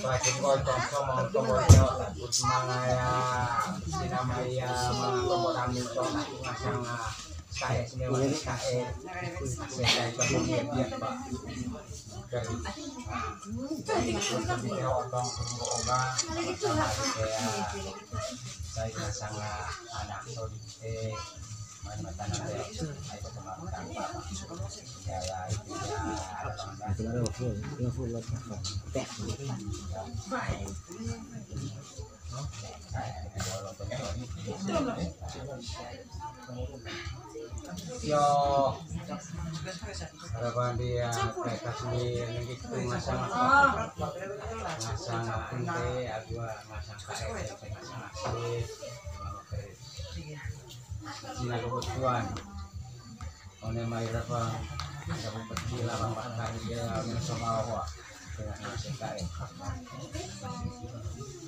Baik gotong somong tomoyo takut mangaya sinamaya mengkomodam itu ngasang kae semewan kae saya kemudian dia Pak dari itu otong kurunga saya ngasang anak saudite mata nanti ayo kemarin ya itu ya yo harapan dia kayak kasih gitu ngasang ente agua ngasang kae ngasang asih Cina kebutuhan oleh Maira apa ada beberapa labang bakar dia bersama awak dengan SKE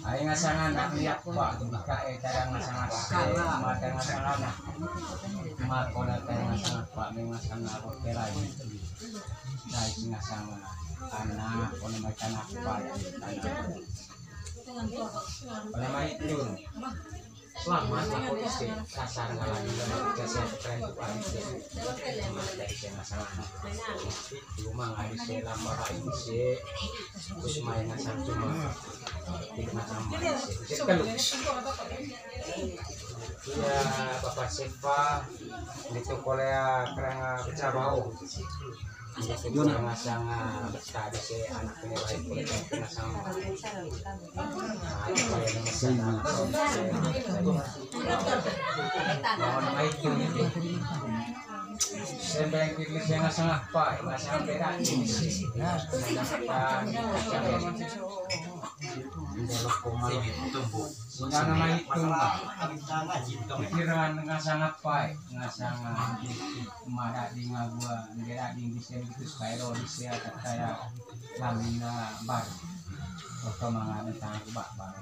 ayo ngasangan nak lihat Pak KE cara ngasangan mata ngasangan mak kola cara ngasangan Pak mengasangan hotel lain nah ngasangan anak oleh macam apa oleh itu selamat aku isi kasar ngalang kasar keren tuh dari saya masalah itu mah nggak bisa lama isi terus main ngasar cuma di macam isi kalau ya Bapak Sepa itu Korea kerana pecah bau itu ngasang tadi si anak ini baik boleh ngasang mohon baik ini sembeng kiri saya ngasang apa ngasang beda ini sehingga nama itu pikiran ngasang apa ngasang mana di ngagua negara di Indonesia itu Cairo di sini kayak lamina bar atau mengalami tangan kubak bar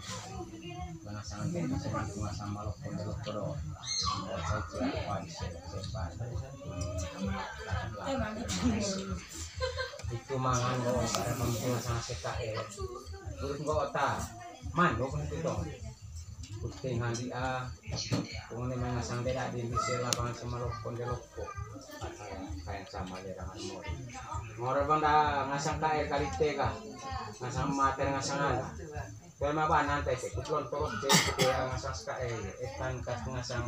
ngasang itu ngasang maluk pondok saya tidak apa di sebar itu mangan lo pada pemimpin ngasang SKE urut kota man lo kan itu dong putih nanti kemudian mengasang beda di Indonesia lapangan sama pondok kayak sama dia dengan mori bang ngasang kae kali tega ngasang mater ngasang ala tema apa nanti cek kuplon terus cek ngasang kae ikan kat ngasang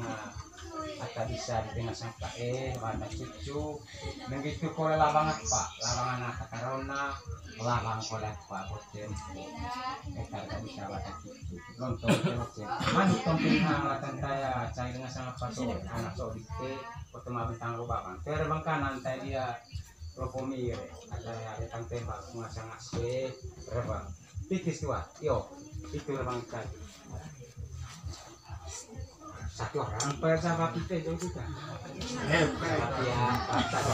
atau bisa di ngasang kae pada cucu begitu kole labangan Pak labangan anak karona labang kolek Pak boten ikan tak bisa pada cucu kuplon terus cek mandi tompingan latan saya cair ngasang apa so anak so dike pertama bintang rubakan terbang kanan tadi dia propomir ada tang tembak ngasang asih terbang pikis tua yo itu terbang tadi satu orang bersama kita juga ya tak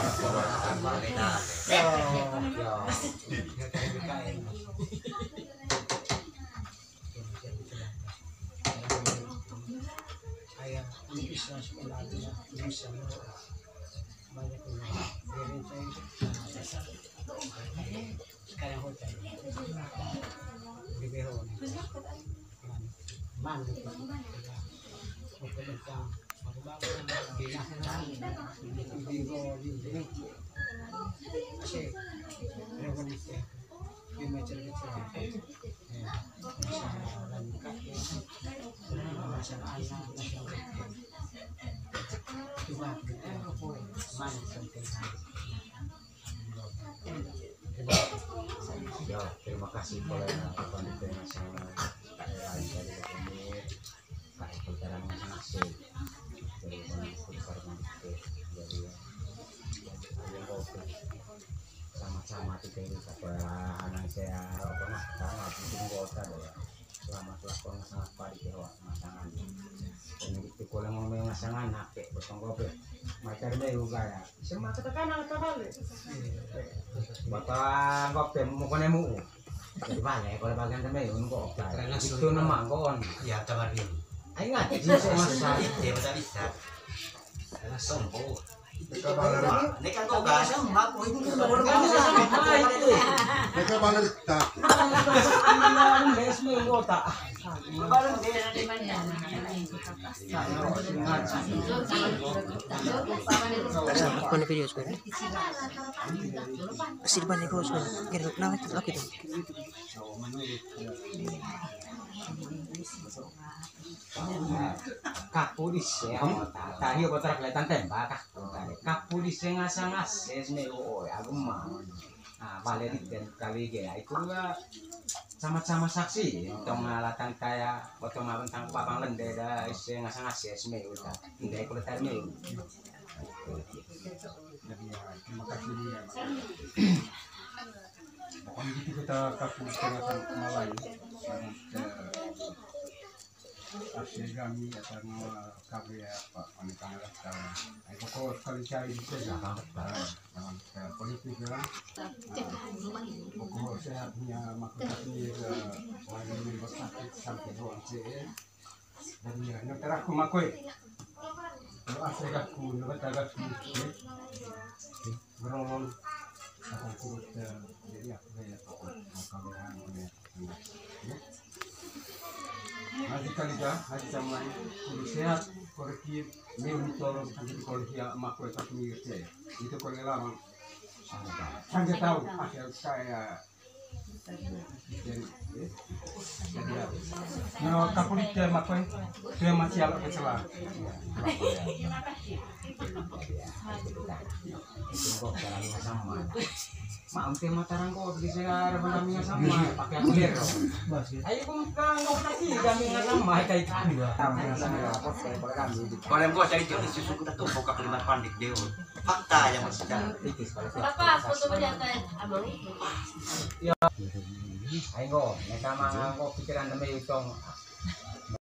ayah bisa sekolah bisa banyak orang sekarang hotel di Behon man tentang aku bangun dinasan di Gold sih revolusi di macam-macam masalah nikah masalah anak coba mana penting ya terima kasih kepada panitia nasional dari Kemir kayak putaran masing dari putaran jadi sama-sama kita ini anak saya pernah sama bikin kota ya selama lakon sangat padi kewa masangan ini itu kalau mau masangan nak potong kopi macam ni juga ya semua tekanan balik bapak kopi mau kena mu jadi balik kalau bagian tempat untuk itu nama kon ya teman ini ayo nggak sih masa dia bisa langsung ini kan kok gak sama aku itu ka balita. Ang les mo yung gota. Parang din na naman yan. Paano videos ko? Kasi ba nih bos? Kira lawat laki tuh. Kapulis ya, tahi obat kelihatan tembak kapulis yang ngas nego aku mah. Nah, balik dan kali ya itu juga sama-sama saksi untuk mengalatan kayak foto tentang papang lende da isi ngas nego ta indai kulit termil. Terima kasih dia. Pokoknya gitu kita kaku tengah Malay. Asli kami atau KBA Pak Anak-anak sekarang. Aku kok sekali cari itu jangan politik lah. Pokok saya punya maksud ini lagi bersakit sampai 2 cm. Dan ya, nanti aku makoi. Kalau asli aku nanti agak sedikit berolong akan turut jadi aku ya pokok KBA Haji Kalida, Haji Samai, kudu sehat, korektif, meuni toro, nanti kolehia makro tak mirce. Itu kalau lama, sangat tahu, akhir saya. Jadi, no kapulit makro, dia masih agak kecewa. Tunggu jalan sama. Mampir Mataram kok bisa ada namanya sama pakai kulir. Ayo kang ngok lagi kami sama kayak itu. Kalau yang gua cari jodoh susu kita tuh buka kalimat pandik deh. Fakta yang masih ada. Apa foto berjata abang? Ayo kok, mereka mah kok pikiran demi utang.